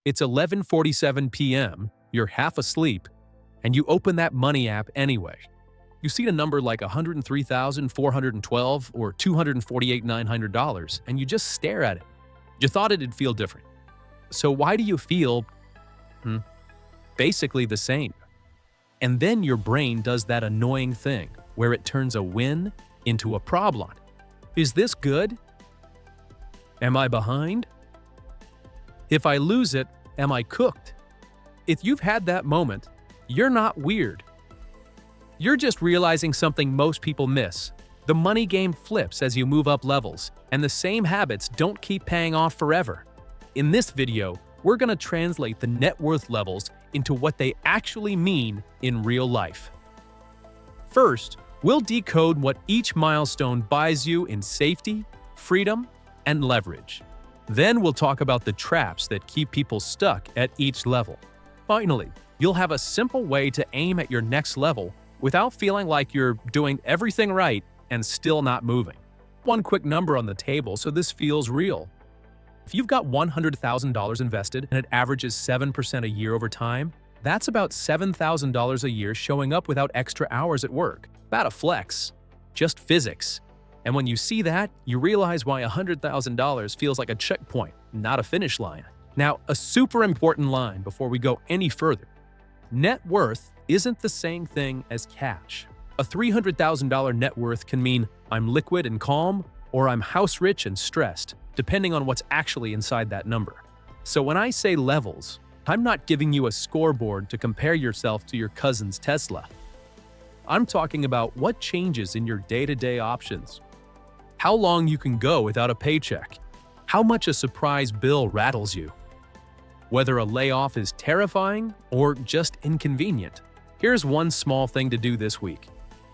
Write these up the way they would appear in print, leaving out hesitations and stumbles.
It's 11:47 p.m., you're half asleep, and you open that money app anyway. You see a number like $103,412 or $248,900, and you just stare at it. You thought it'd feel different. So why do you feel, basically the same? And then your brain does that annoying thing where it turns a win into a problem. Is this good? Am I behind? If I lose it, am I cooked? If you've had that moment, you're not weird. You're just realizing something most people miss. The money game flips as you move up levels, and the same habits don't keep paying off forever. In this video, we're going to translate the net worth levels into what they actually mean in real life. First, we'll decode what each milestone buys you in safety, freedom, and leverage. Then we'll talk about the traps that keep people stuck at each level. Finally, you'll have a simple way to aim at your next level without feeling like you're doing everything right and still not moving. One quick number on the table so this feels real. If you've got $100,000 invested and it averages 7% a year over time, that's about $7,000 a year showing up without extra hours at work. About a flex. Just physics. And when you see that, you realize why $100,000 feels like a checkpoint, not a finish line. Now, a super important line before we go any further. Net worth isn't the same thing as cash. A $300,000 net worth can mean I'm liquid and calm, or I'm house rich and stressed, depending on what's actually inside that number. So when I say levels, I'm not giving you a scoreboard to compare yourself to your cousin's Tesla. I'm talking about what changes in your day-to-day options. How long you can go without a paycheck. How much a surprise bill rattles you. Whether a layoff is terrifying or just inconvenient. Here's one small thing to do this week.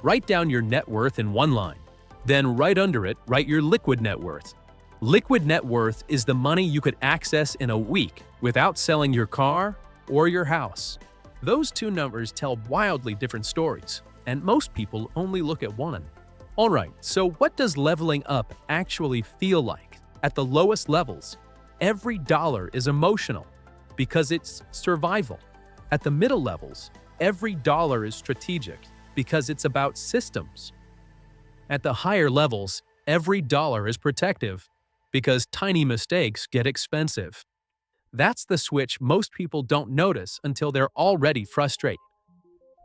Write down your net worth in one line. Then right under it, write your liquid net worth. Liquid net worth is the money you could access in a week without selling your car or your house. Those two numbers tell wildly different stories, and most people only look at one. Alright, so what does leveling up actually feel like? At the lowest levels, every dollar is emotional because it's survival. At the middle levels, every dollar is strategic because it's about systems. At the higher levels, every dollar is protective because tiny mistakes get expensive. That's the switch most people don't notice until they're already frustrated.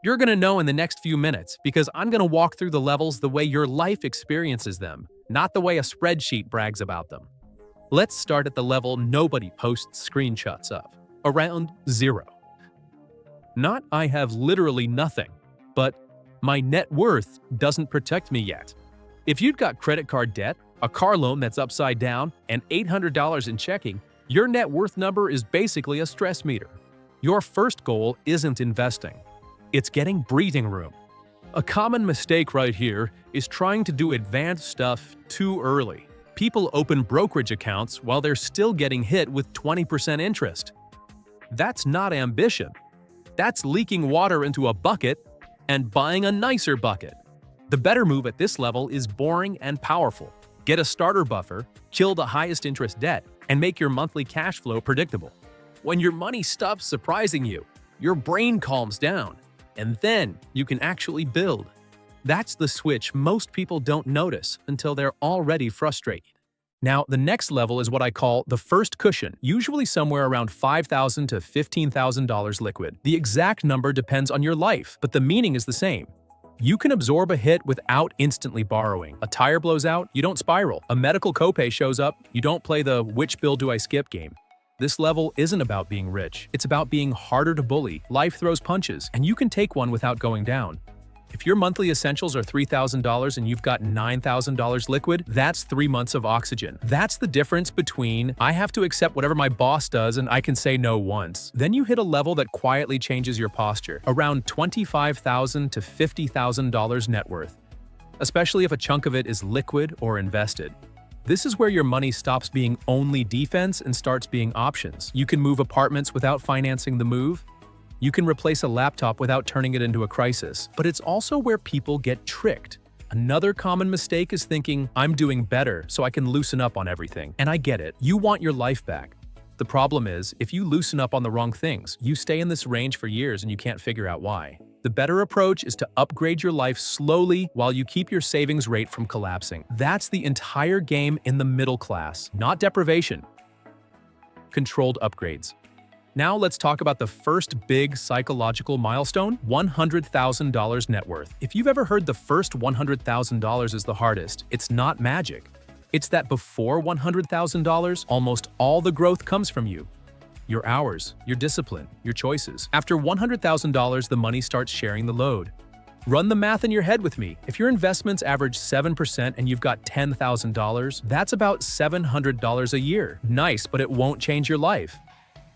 You're going to know in the next few minutes because I'm going to walk through the levels the way your life experiences them, not the way a spreadsheet brags about them. Let's start at the level nobody posts screenshots of, around 0. Not I have literally nothing, but my net worth doesn't protect me yet. If you've got credit card debt, a car loan that's upside down, and $800 in checking, your net worth number is basically a stress meter. Your first goal isn't investing. It's getting breathing room. A common mistake right here is trying to do advanced stuff too early. People open brokerage accounts while they're still getting hit with 20% interest. That's not ambition. That's leaking water into a bucket and buying a nicer bucket. The better move at this level is boring and powerful. Get a starter buffer, kill the highest interest debt, and make your monthly cash flow predictable. When your money stops surprising you, your brain calms down, and then you can actually build. That's the switch most people don't notice until they're already frustrated. Now, the next level is what I call the first cushion, usually somewhere around $5,000 to $15,000 liquid. The exact number depends on your life, but the meaning is the same. You can absorb a hit without instantly borrowing. A tire blows out, you don't spiral. A medical copay shows up, you don't play the which bill do I skip game. This level isn't about being rich. It's about being harder to bully. Life throws punches, and you can take one without going down. If your monthly essentials are $3,000 and you've got $9,000 liquid, that's 3 months of oxygen. That's the difference between I have to accept whatever my boss does and I can say no once. Then you hit a level that quietly changes your posture, around $25,000 to $50,000 net worth, especially if a chunk of it is liquid or invested. This is where your money stops being only defense and starts being options. You can move apartments without financing the move. You can replace a laptop without turning it into a crisis. But it's also where people get tricked. Another common mistake is thinking, I'm doing better, so I can loosen up on everything. And I get it. You want your life back. The problem is, if you loosen up on the wrong things, you stay in this range for years and you can't figure out why. The better approach is to upgrade your life slowly while you keep your savings rate from collapsing. That's the entire game in the middle class, not deprivation. Controlled upgrades. Now let's talk about the first big psychological milestone, $100,000 net worth. If you've ever heard the first $100,000 is the hardest, it's not magic. It's that before $100,000, almost all the growth comes from you. Your hours, your discipline, your choices. After $100,000, the money starts sharing the load. Run the math in your head with me. If your investments average 7% and you've got $10,000, that's about $700 a year. Nice, but it won't change your life.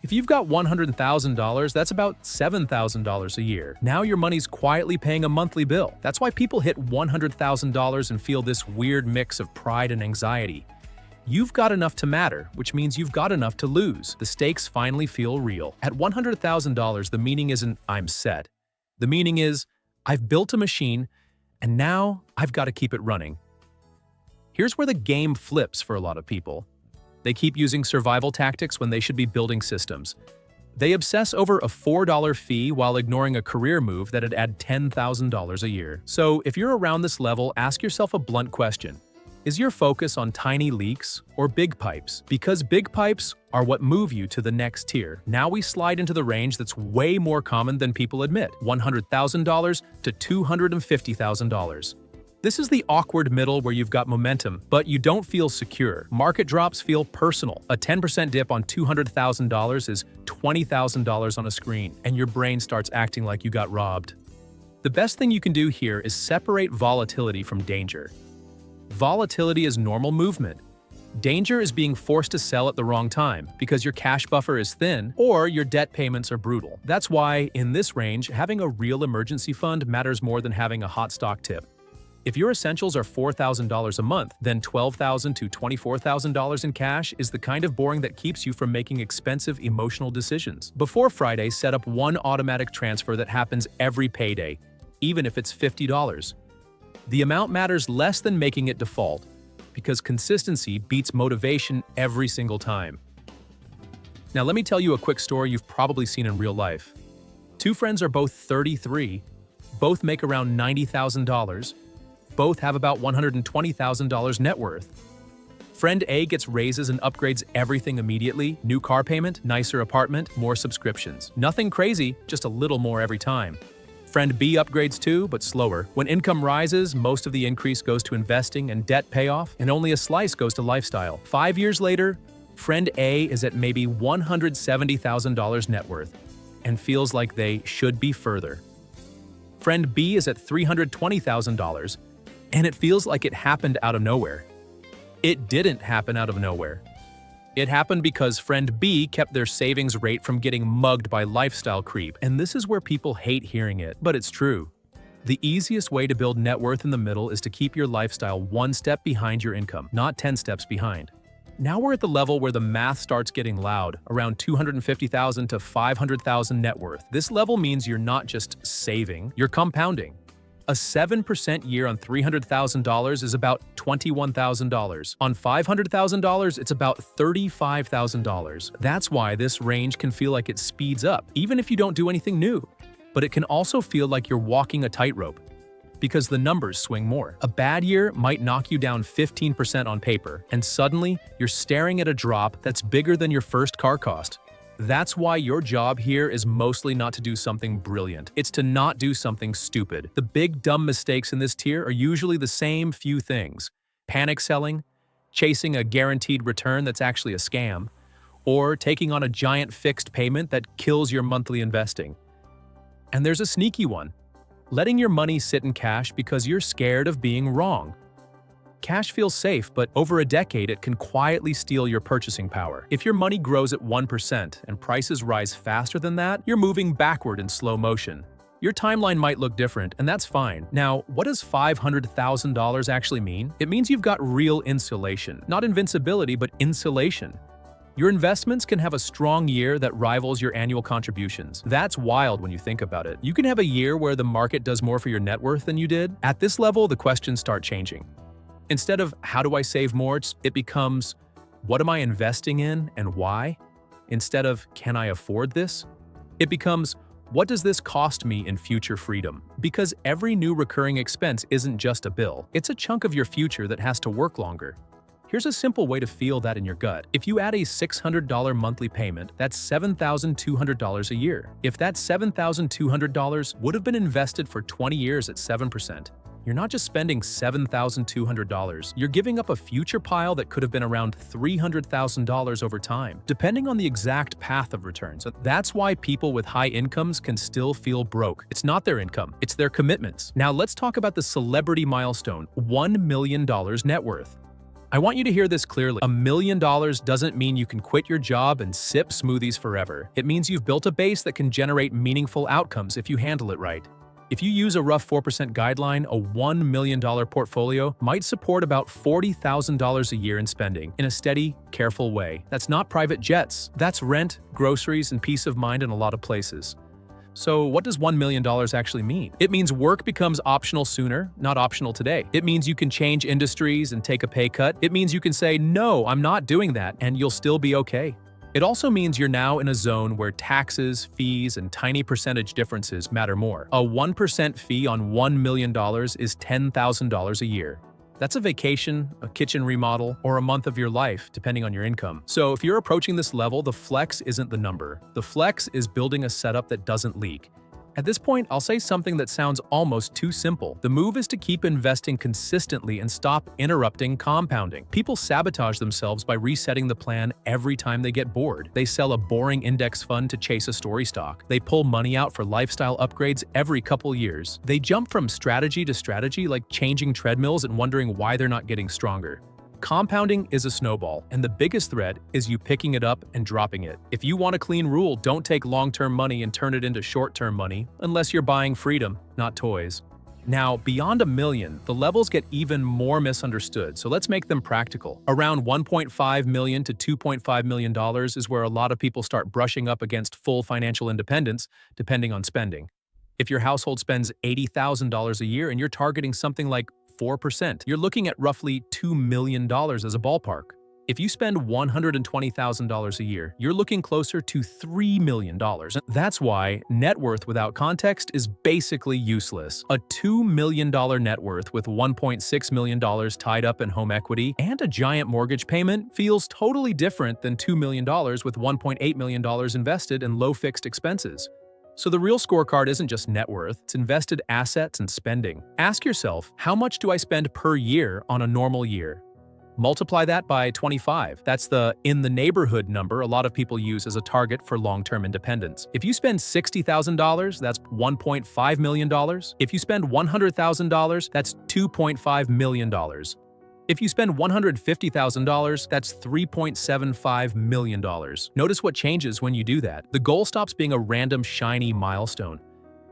If you've got $100,000, that's about $7,000 a year. Now your money's quietly paying a monthly bill. That's why people hit $100,000 and feel this weird mix of pride and anxiety. You've got enough to matter, which means you've got enough to lose. The stakes finally feel real. At $100,000, the meaning isn't "I'm set." The meaning is, I've built a machine, and now I've got to keep it running. Here's where the game flips for a lot of people. They keep using survival tactics when they should be building systems. They obsess over a $4 fee while ignoring a career move that'd add $10,000 a year. So if you're around this level, ask yourself a blunt question. Is your focus on tiny leaks or big pipes? Because big pipes are what move you to the next tier. Now we slide into the range that's way more common than people admit, $100,000 to $250,000. This is the awkward middle where you've got momentum, but you don't feel secure. Market drops feel personal. A 10% dip on $200,000 is $20,000 on a screen, and your brain starts acting like you got robbed. The best thing you can do here is separate volatility from danger. Volatility is normal movement. Danger is being forced to sell at the wrong time because your cash buffer is thin or your debt payments are brutal. That's why, in this range, having a real emergency fund matters more than having a hot stock tip. If your essentials are $4,000 a month, then $12,000 to $24,000 in cash is the kind of boring that keeps you from making expensive emotional decisions. Before Friday, set up one automatic transfer that happens every payday, even if it's $50. The amount matters less than making it default, because consistency beats motivation every single time. Now let me tell you a quick story you've probably seen in real life. Two friends are both 33, both make around $90,000, both have about $120,000 net worth. Friend A gets raises and upgrades everything immediately: new car payment, nicer apartment, more subscriptions. Nothing crazy, just a little more every time. Friend B upgrades too, but slower. When income rises, most of the increase goes to investing and debt payoff, and only a slice goes to lifestyle. 5 years later, friend A is at maybe $170,000 net worth and feels like they should be further. Friend B is at $320,000, and it feels like it happened out of nowhere. It didn't happen out of nowhere. It happened because friend B kept their savings rate from getting mugged by lifestyle creep, and this is where people hate hearing it, but it's true. The easiest way to build net worth in the middle is to keep your lifestyle one step behind your income, not 10 steps behind. Now we're at the level where the math starts getting loud, around $250,000 to $500,000 net worth. This level means you're not just saving, you're compounding. A 7% year on $300,000 is about $21,000. On $500,000, it's about $35,000. That's why this range can feel like it speeds up, even if you don't do anything new. But it can also feel like you're walking a tightrope, because the numbers swing more. A bad year might knock you down 15% on paper, and suddenly you're staring at a drop that's bigger than your first car cost. That's why your job here is mostly not to do something brilliant. It's to not do something stupid. The big dumb mistakes in this tier are usually the same few things: panic selling, chasing a guaranteed return that's actually a scam, or taking on a giant fixed payment that kills your monthly investing. And there's a sneaky one: letting your money sit in cash because you're scared of being wrong. Cash feels safe, but over a decade it can quietly steal your purchasing power. If your money grows at 1% and prices rise faster than that, you're moving backward in slow motion. Your timeline might look different, and that's fine. Now, what does $500,000 actually mean? It means you've got real insulation. Not invincibility, but insulation. Your investments can have a strong year that rivals your annual contributions. That's wild when you think about it. You can have a year where the market does more for your net worth than you did. At this level, the questions start changing. Instead of "how do I save more?" it becomes "what am I investing in and why?" Instead of, can I afford this? It becomes, what does this cost me in future freedom? Because every new recurring expense isn't just a bill, it's a chunk of your future that has to work longer. Here's a simple way to feel that in your gut. If you add a $600 monthly payment, that's $7,200 a year. If that $7,200 would have been invested for 20 years at 7%, you're not just spending $7,200, you're giving up a future pile that could have been around $300,000 over time, depending on the exact path of returns. That's why people with high incomes can still feel broke. It's not their income, it's their commitments. Now let's talk about the celebrity milestone, $1 million net worth. I want you to hear this clearly. $1 million doesn't mean you can quit your job and sip smoothies forever. It means you've built a base that can generate meaningful outcomes if you handle it right. If you use a rough 4% guideline, a $1 million portfolio might support about $40,000 a year in spending in a steady, careful way. That's not private jets. That's rent, groceries, and peace of mind in a lot of places. So what does $1 million actually mean? It means work becomes optional sooner, not optional today. It means you can change industries and take a pay cut. It means you can say, no, I'm not doing that, and you'll still be okay. It also means you're now in a zone where taxes, fees, and tiny percentage differences matter more. A 1% fee on $1 million is $10,000 a year. That's a vacation, a kitchen remodel, or a month of your life, depending on your income. So if you're approaching this level, the flex isn't the number. The flex is building a setup that doesn't leak. At this point, I'll say something that sounds almost too simple. The move is to keep investing consistently and stop interrupting compounding. People sabotage themselves by resetting the plan every time they get bored. They sell a boring index fund to chase a story stock. They pull money out for lifestyle upgrades every couple years. They jump from strategy to strategy like changing treadmills and wondering why they're not getting stronger. Compounding is a snowball, and the biggest threat is you picking it up and dropping it. If you want a clean rule, don't take long-term money and turn it into short-term money, unless you're buying freedom, not toys. Now, beyond $1 million, the levels get even more misunderstood, so let's make them practical. Around $1.5 million to $2.5 million is where a lot of people start brushing up against full financial independence, depending on spending. If your household spends $80,000 a year and you're targeting something like 4%, you're looking at roughly $2 million as a ballpark. If you spend $120,000 a year, you're looking closer to $3 million. That's why net worth without context is basically useless. A $2 million net worth with $1.6 million tied up in home equity and a giant mortgage payment feels totally different than $2 million with $1.8 million invested in low fixed expenses. So the real scorecard isn't just net worth, it's invested assets and spending. Ask yourself, how much do I spend per year on a normal year? Multiply that by 25. That's the in the neighborhood number a lot of people use as a target for long-term independence. If you spend $60,000, that's $1.5 million. If you spend $100,000, that's $2.5 million. If you spend $150,000, that's $3.75 million. Notice what changes when you do that. The goal stops being a random shiny milestone.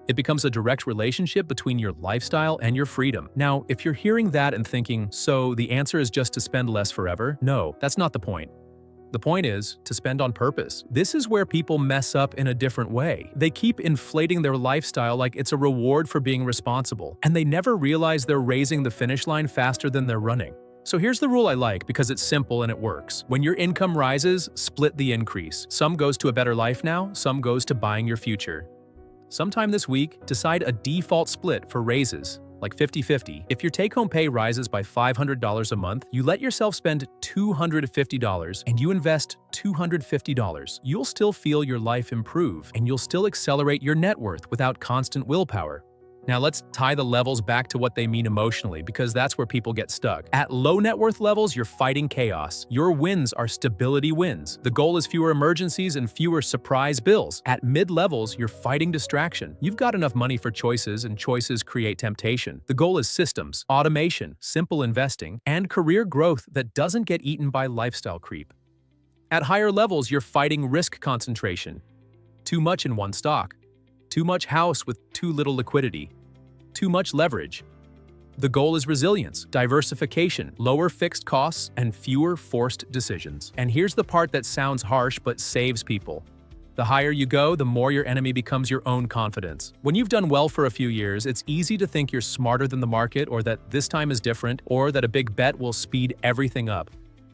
It becomes a direct relationship between your lifestyle and your freedom. Now, if you're hearing that and thinking, so the answer is just to spend less forever? No, that's not the point. The point is to spend on purpose. This is where people mess up in a different way. They keep inflating their lifestyle like it's a reward for being responsible, and they never realize they're raising the finish line faster than they're running. So here's the rule I like because it's simple and it works. When your income rises, split the increase. Some goes to a better life now, some goes to buying your future. Sometime this week, decide a default split for raises, like 50-50. If your take-home pay rises by $500 a month, you let yourself spend $250 and you invest $250. You'll still feel your life improve, and you'll still accelerate your net worth without constant willpower. Now let's tie the levels back to what they mean emotionally, because that's where people get stuck. At low net worth levels, you're fighting chaos. Your wins are stability wins. The goal is fewer emergencies and fewer surprise bills. At mid levels, you're fighting distraction. You've got enough money for choices, and choices create temptation. The goal is systems, automation, simple investing, and career growth that doesn't get eaten by lifestyle creep. At higher levels, you're fighting risk concentration. Too much in one stock. Too much house with too little liquidity. Too much leverage. The goal is resilience, diversification, lower fixed costs, and fewer forced decisions. And here's the part that sounds harsh but saves people. The higher you go, the more your enemy becomes your own confidence. When you've done well for a few years, it's easy to think you're smarter than the market, or that this time is different, or that a big bet will speed everything up.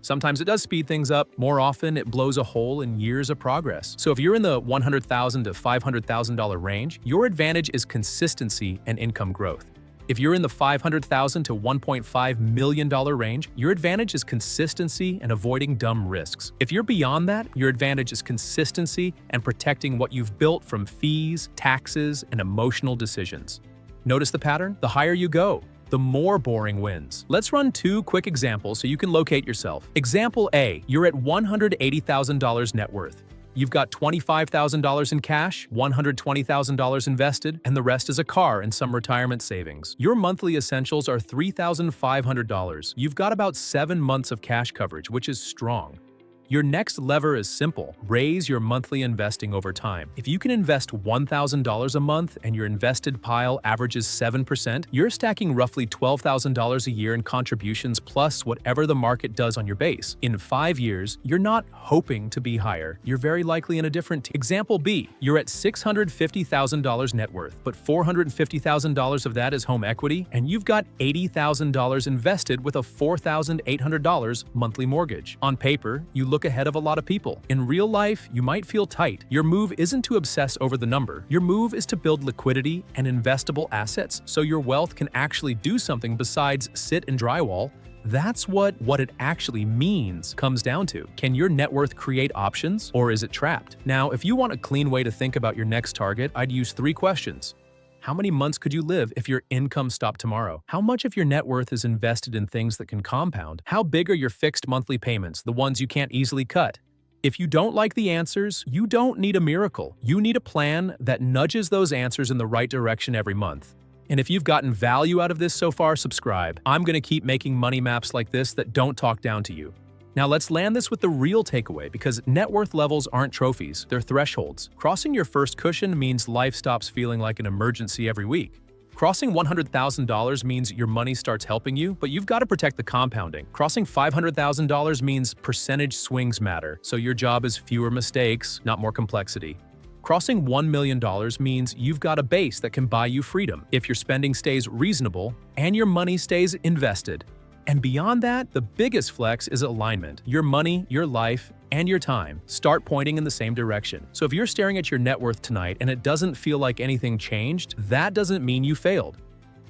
Sometimes it does speed things up. More often, it blows a hole in years of progress. So if you're in the $100,000 to $500,000 range, your advantage is consistency and income growth. If you're in the $500,000 to $1.5 million range, your advantage is consistency and avoiding dumb risks. If you're beyond that, your advantage is consistency and protecting what you've built from fees, taxes, and emotional decisions. Notice the pattern? The higher you go, the more boring wins. Let's run 2 quick examples so you can locate yourself. Example A, you're at $180,000 net worth. You've got $25,000 in cash, $120,000 invested, and the rest is a car and some retirement savings. Your monthly essentials are $3,500. You've got about 7 months of cash coverage, which is strong. Your next lever is simple. Raise your monthly investing over time. If you can invest $1,000 a month and your invested pile averages 7%, you're stacking roughly $12,000 a year in contributions plus whatever the market does on your base. In 5 years, you're not hoping to be higher. You're very likely in a different Example B, you're at $650,000 net worth, but $450,000 of that is home equity, and you've got $80,000 invested with a $4,800 monthly mortgage. On paper, you look ahead of a lot of people. In real life, you might feel tight. Your move isn't to obsess over the number. Your move is to build liquidity and investable assets so your wealth can actually do something besides sit and drywall. That's what it actually means comes down to. Can your net worth create options, or is it trapped? Now, if you want a clean way to think about your next target, I'd use 3 questions. How many months could you live if your income stopped tomorrow? How much of your net worth is invested in things that can compound? How big are your fixed monthly payments, the ones you can't easily cut? If you don't like the answers, you don't need a miracle. You need a plan that nudges those answers in the right direction every month. And if you've gotten value out of this so far, subscribe. I'm going to keep making money maps like this that don't talk down to you. Now let's land this with the real takeaway, because net worth levels aren't trophies, they're thresholds. Crossing your first cushion means life stops feeling like an emergency every week. Crossing $100,000 means your money starts helping you, but you've got to protect the compounding. Crossing $500,000 means percentage swings matter, so your job is fewer mistakes, not more complexity. Crossing $1 million means you've got a base that can buy you freedom if your spending stays reasonable and your money stays invested. And beyond that, the biggest flex is alignment. Your money, your life, and your time start pointing in the same direction. So if you're staring at your net worth tonight and it doesn't feel like anything changed, that doesn't mean you failed.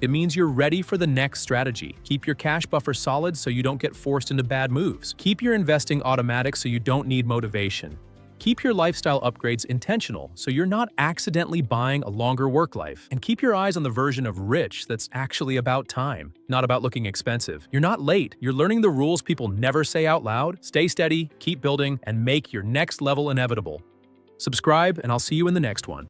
It means you're ready for the next strategy. Keep your cash buffer solid so you don't get forced into bad moves. Keep your investing automatic so you don't need motivation. Keep your lifestyle upgrades intentional so you're not accidentally buying a longer work life. And keep your eyes on the version of rich that's actually about time, not about looking expensive. You're not late. You're learning the rules people never say out loud. Stay steady, keep building, and make your next level inevitable. Subscribe, and I'll see you in the next one.